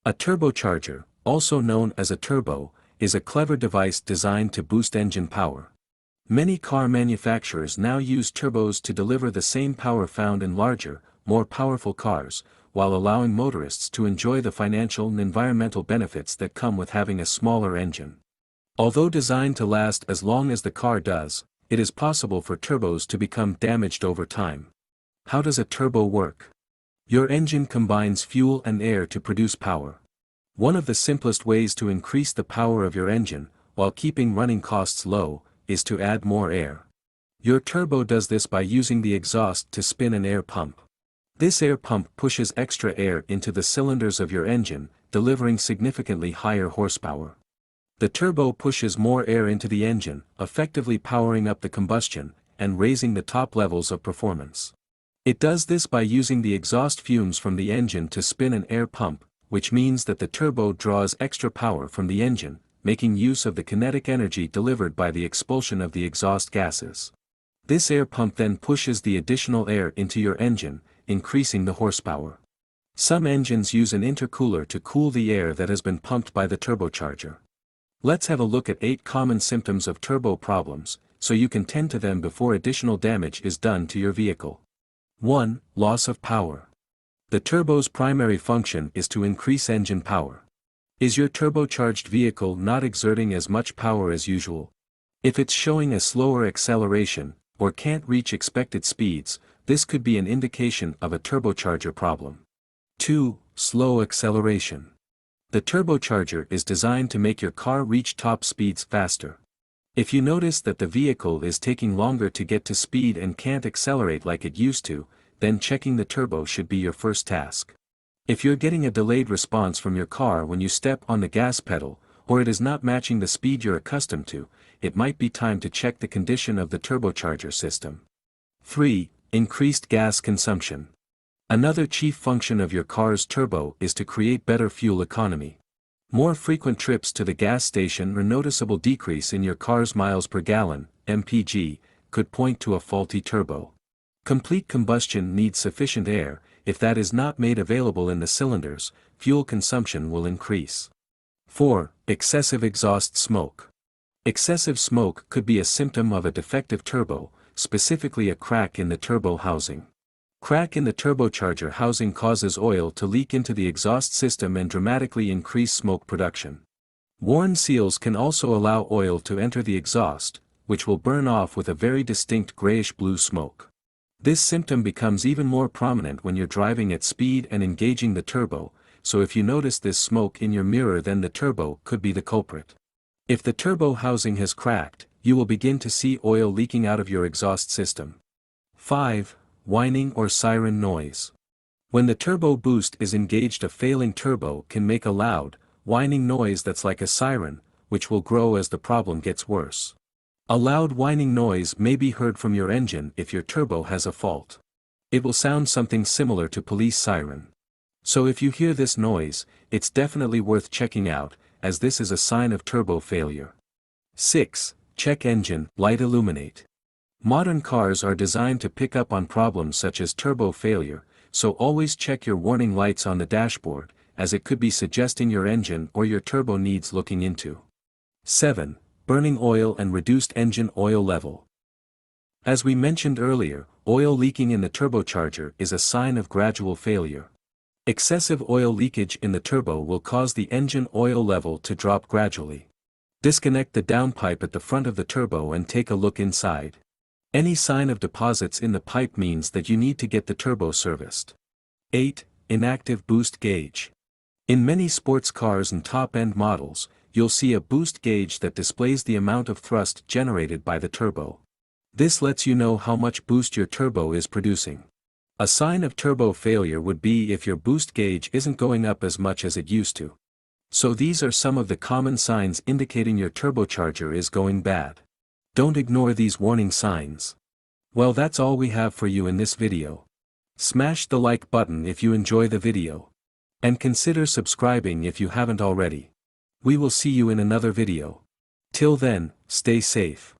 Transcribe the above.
A turbocharger, also known as a turbo, is a clever device designed to boost engine power. Many car manufacturers now use turbos to deliver the same power found in larger, more powerful cars, while allowing motorists to enjoy the financial and environmental benefits that come with having a smaller engine. Although designed to last as long as the car does, it is possible for turbos to become damaged over time. How does a turbo work? Your engine combines fuel and air to produce power. One of the simplest ways to increase the power of your engine, while keeping running costs low, is to add more air. Your turbo does this by using the exhaust to spin an air pump. This air pump pushes extra air into the cylinders of your engine, delivering significantly higher horsepower. The turbo pushes more air into the engine, effectively powering up the combustion, and raising the top levels of performance. It does this by using the exhaust fumes from the engine to spin an air pump, which means that the turbo draws extra power from the engine, making use of the kinetic energy delivered by the expulsion of the exhaust gases. This air pump then pushes the additional air into your engine, increasing the horsepower. Some engines use an intercooler to cool the air that has been pumped by the turbocharger. Let's have a look at 8 common symptoms of turbo problems, so you can tend to them before additional damage is done to your vehicle. 1. Loss of power. The turbo's primary function is to increase engine power. Is your turbocharged vehicle not exerting as much power as usual? If it's showing a slower acceleration, or can't reach expected speeds, this could be an indication of a turbocharger problem. 2. Slow acceleration. The turbocharger is designed to make your car reach top speeds faster. If you notice that the vehicle is taking longer to get to speed and can't accelerate like it used to, then checking the turbo should be your first task. If you're getting a delayed response from your car when you step on the gas pedal, or it is not matching the speed you're accustomed to, it might be time to check the condition of the turbocharger system. 3. Increased gas consumption. Another chief function of your car's turbo is to create better fuel economy. More frequent trips to the gas station or noticeable decrease in your car's miles per gallon, MPG, could point to a faulty turbo. Complete combustion needs sufficient air. If that is not made available in the cylinders, fuel consumption will increase. 4. Excessive exhaust smoke. Excessive smoke could be a symptom of a defective turbo, specifically a crack in the turbo housing. Crack in the turbocharger housing causes oil to leak into the exhaust system and dramatically increase smoke production. Worn seals can also allow oil to enter the exhaust, which will burn off with a very distinct grayish-blue smoke. This symptom becomes even more prominent when you're driving at speed and engaging the turbo, so if you notice this smoke in your mirror, then the turbo could be the culprit. If the turbo housing has cracked, you will begin to see oil leaking out of your exhaust system. 5. Whining or siren noise. When the turbo boost is engaged, a failing turbo can make a loud, whining noise that's like a siren, which will grow as the problem gets worse. A loud whining noise may be heard from your engine if your turbo has a fault. It will sound something similar to police siren. So if you hear this noise, it's definitely worth checking out, as this is a sign of turbo failure. 6. Check engine light illuminate. Modern cars are designed to pick up on problems such as turbo failure, so always check your warning lights on the dashboard, as it could be suggesting your engine or your turbo needs looking into. 7. Burning oil and reduced engine oil level. As we mentioned earlier, oil leaking in the turbocharger is a sign of gradual failure. Excessive oil leakage in the turbo will cause the engine oil level to drop gradually. Disconnect the downpipe at the front of the turbo and take a look inside. Any sign of deposits in the pipe means that you need to get the turbo serviced. 8. Inactive boost gauge. In many sports cars and top-end models, you'll see a boost gauge that displays the amount of thrust generated by the turbo. This lets you know how much boost your turbo is producing. A sign of turbo failure would be if your boost gauge isn't going up as much as it used to. So these are some of the common signs indicating your turbocharger is going bad. Don't ignore these warning signs. Well, that's all we have for you in this video. Smash the like button if you enjoy the video. And consider subscribing if you haven't already. We will see you in another video. Till then, stay safe.